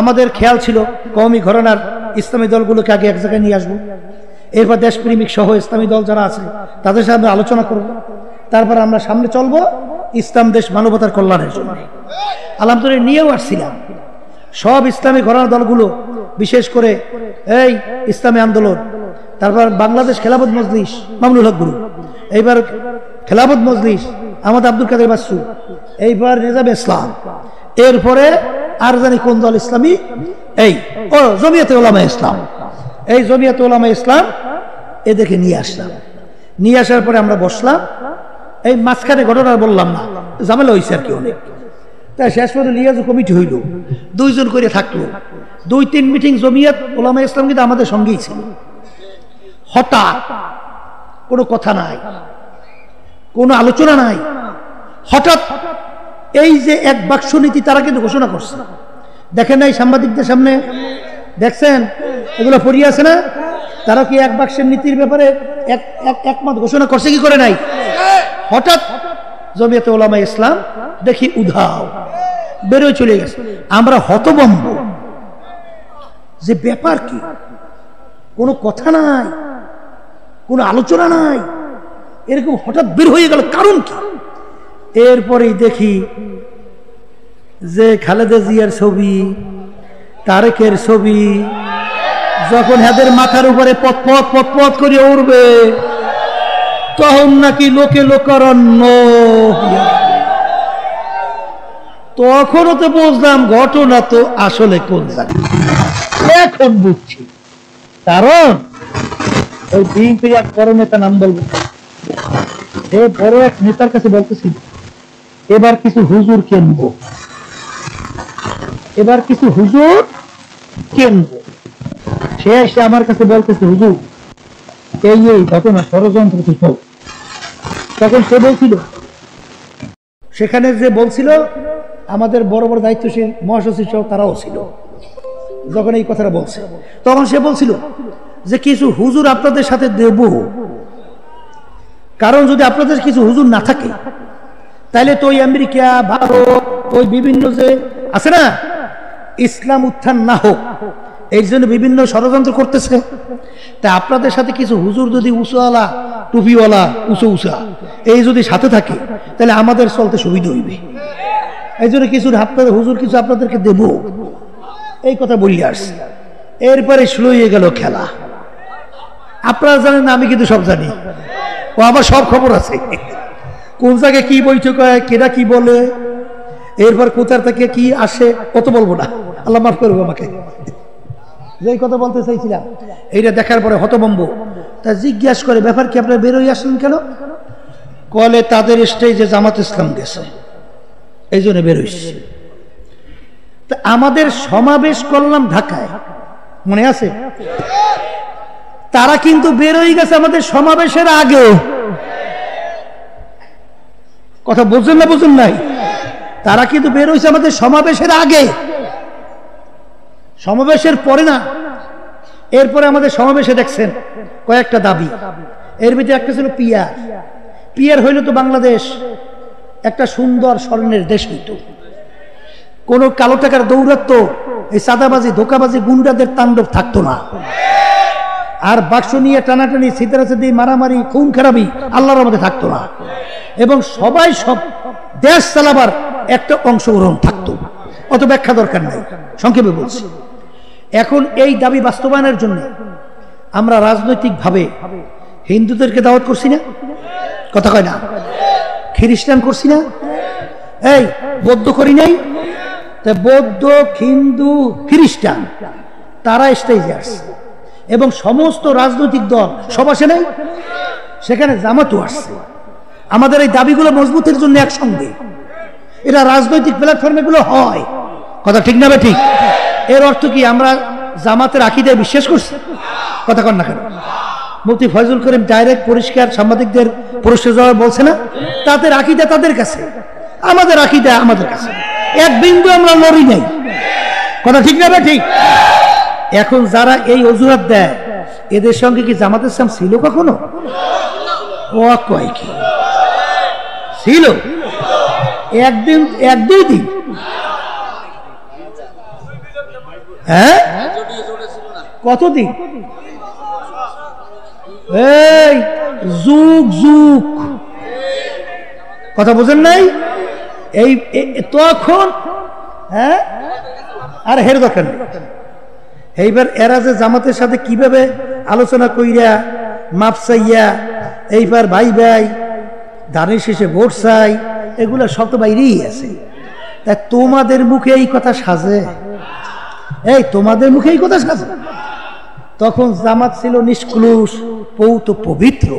আমাদের খেয়াল ছিল কওমি ঘরানার ইসলামী দলগুলোকে আগে এক জায়গায় নিয়ে আসবো, এরপর দেশপ্রেমিক সহ ইসলামী দল যারা আছে তাদের সাথে আলোচনা করব, তারপর আমরা সামনে চলবো ইসলাম দেশ মানবতার কল্যাণের জন্য। আলহামদুলিল্লাহ নিয়েও আসছিলাম সব ইসলামী ঘরানার দলগুলো, বিশেষ করে এই ইসলামী আন্দোলন, তারপর বাংলাদেশ খেলাফত মজলিস মামুনুল হক গুরু, এইবার খেলাফত মজলিস আমাদের আব্দুল কাদের বাসু, এইবার নিজামে ইসলাম, এরপরে আর জানি কোন দল ইসলামী, এই ও জমিয়তে উলামা ইসলাম, এই জমিয়তে উলামা ইসলাম এদেরকে নিয়ে আসলাম। নিয়ে আসার পরে আমরা বসলাম, এই মাঝখানে ঘটনা বললাম না, ঝামেলা হয়েছে আর কি অনেক। তাই শেষ পর্যন্ত লিয়াজ কমিটি হইল, 2 জন করে থাকলো, 2-3 মিটিং জমিয়ত উলামা ইসলাম কিন্তু আমাদের সঙ্গেই ছিল। হঠাৎ কোনো কথা নাই, কোনো আলোচনা নাই, হঠাৎ এই যে এক বাক্স নীতি তারা কিন্তু ঘোষণা করছে। দেখেন নাই সাংবাদিকদের সামনে, দেখছেন এগুলো পড়িয়ে আছে না, তারা কি এক বাক্সের নীতির ব্যাপারে একমত ঘোষণা করছে কি করে নাই? হঠাৎ জমিয়তে উলামা ইসলাম দেখি উধাও বেরোয় চলে গেছে। আমরা হতভম্ব যে ব্যাপার কি, কোনো কথা নাই, কোনো আলোচনা নাই, এরকম হঠাৎ বের হয়ে গেল, কারণ কি? এরপরেই দেখি যে খালেদা জিয়ার ছবি, তারেকের ছবি, যখন এদের মাথার উপরে পথ পথ করে উড়বে তখন নাকি লোকে লোকারণ্য। তখনও তো বুঝলাম ঘটনা তো আসলে কোন জায়গায়, এখন বুঝছি। কারণ ওই বিএনপির এক বড় নেতা, নাম বলবো, এই বড় এক নেতার কাছে বলতেছিল এবার কিছু হুজুর কিনবো, এবার কিছু হুজুর কিনবো। সে এসে আমার কাছে বলতেছে হুজুর এই ঘটনা ষড়যন্ত্র কিছু। তখন সে বলছিল, সেখানে যে বলছিল আমাদের বড় বড় দায়িত্বশীল মহাসচিব সহ তারাও ছিল, যখন এই কথাটা বলছে তখন সে বলছিল যে কিছু হুজুর আপনাদের সাথে দেব, কারণ যদি আপনাদের কিছু হুজুর না থাকে তাহলে তো ওই আমেরিকা, ভারত, ওই বিভিন্ন যে আছে না, ইসলাম উত্থান না হোক এই জন্য বিভিন্ন ষড়যন্ত্র করতেছে। তাই আপনাদের সাথে কিছু হুজুর যদি উঁচুওয়ালা, টুপিওয়ালা, উঁচা এই যদি সাথে থাকে তাহলে আমাদের চলতে সুবিধা হইবে, এই জন্য কিছু আপনাদের হুজুর কিছু আপনাদেরকে দেব, এই কথা বলি আসছে। এরপরে শুরু হয়ে গেল খেলা। আপনারা জানেন না, আমি কিন্তু সব জানি, ও আমার সব খবর আছে, কোন জায়গায় কি বৈঠক হয়, কেটা কি বলে, এরপর কোথার থেকে কি আসে, কত বলবো না, আল্লাহ মাফ করবো আমাকে। যেই কথা বলতে চাইছিলাম এইটা দেখার পরে হতভম্ব। তা জিজ্ঞাসা করে ব্যাপার কি, আপনারা বেরোই আসলেন কেন? কলে তাদের স্টেজে জামাত ইসলাম গেছে এই জন্য বেরোইছে। তা আমাদের সমাবেশ করলাম ঢাকায়, মনে আছে? তারা কিন্তু বেরোই গেছে আমাদের সমাবেশের আগে। কথা বুঝছেন না বুঝুন নাই? তারা কিন্তু বেরোইছে আমাদের সমাবেশের আগে, সমাবেশের পরে না। এরপরে আমাদের সমাবেশে দেখছেন কয়েকটা দাবি, এর ভিতরে একটা ছিল পিয়ার। পিয়ার হইল তো বাংলাদেশ একটা সুন্দর স্বর্ণের দেশ হইত, কোনো কালো টাকার দৌরাত্ম, এই চাঁদাবাজি, ধোকাবাজি, গুন্ডাদের তাণ্ডব থাকতো না, আর বাক্স নিয়ে টানাটানি, সিতারাসিদি, মারামারি, খুন খারাপি আল্লাহর মধ্যে থাকতো না, এবং সবাই সব দেশ চালাবার একটা অংশগ্রহণ থাকতো। অত ব্যাখ্যা দরকার নাই, সংক্ষেপে বলছি। এখন এই দাবি বাস্তবায়নের জন্য আমরা রাজনৈতিকভাবে হিন্দুদেরকে দাওয়াত করছি না, কথা কয় না, খ্রিস্টান করছি না, এই বৌদ্ধ করি নাই, বৌদ্ধ, হিন্দু, খ্রিস্টান তারা স্টেজে আসছে, এবং সমস্ত রাজনৈতিক দল সব আসে নাই, সেখানে জামাতও আসছে। আমাদের এই দাবিগুলো মজবুতের জন্য একসঙ্গে এটা রাজনৈতিক প্ল্যাটফর্মে গুলো হয়, কথা ঠিক না? ঠিক। এর অর্থ কি আমরা জামাতের আকীদায় বিশ্বাস করছি? কথা কন না কেন? মুফতি ফয়জুল করিম ডাইরেক্ট পরিষ্কার সাংবাদিকদের প্রশ্ন জবাবে বলছে না, তাদের আকীদা তাদের কাছে, আমাদের আকীদা আমাদের কাছে, এক বিন্দু আমরা লড়ি নাই, কথা ঠিক না? ঠিক। এখন যারা এই অজুহাত দেয়, এদের সঙ্গে কি জামাত ইসলাম ছিল কখনো? ও কয় কি ছিল? একদিন, এক দুই দিন। হ্যাঁ কতদিন? এই যুগ যুগ, কথা বোঝেন নাই? এই তখন হ্যাঁ, আর হের দরকার নেই। এইবার এরা যে জামাতের সাথে কিভাবে আলোচনা কইরা মাপ চাইয়া এইবার ভাই ভাই ধানের শেষে ভোট চাই, এগুলো সব তো বাইরেই আছে। তাই তোমাদের মুখে এই কথা সাজে? এই তোমাদের মুখে এই কথা সাজে? তখন জামাত ছিল নিষ্কলুষ, পৌত পবিত্র।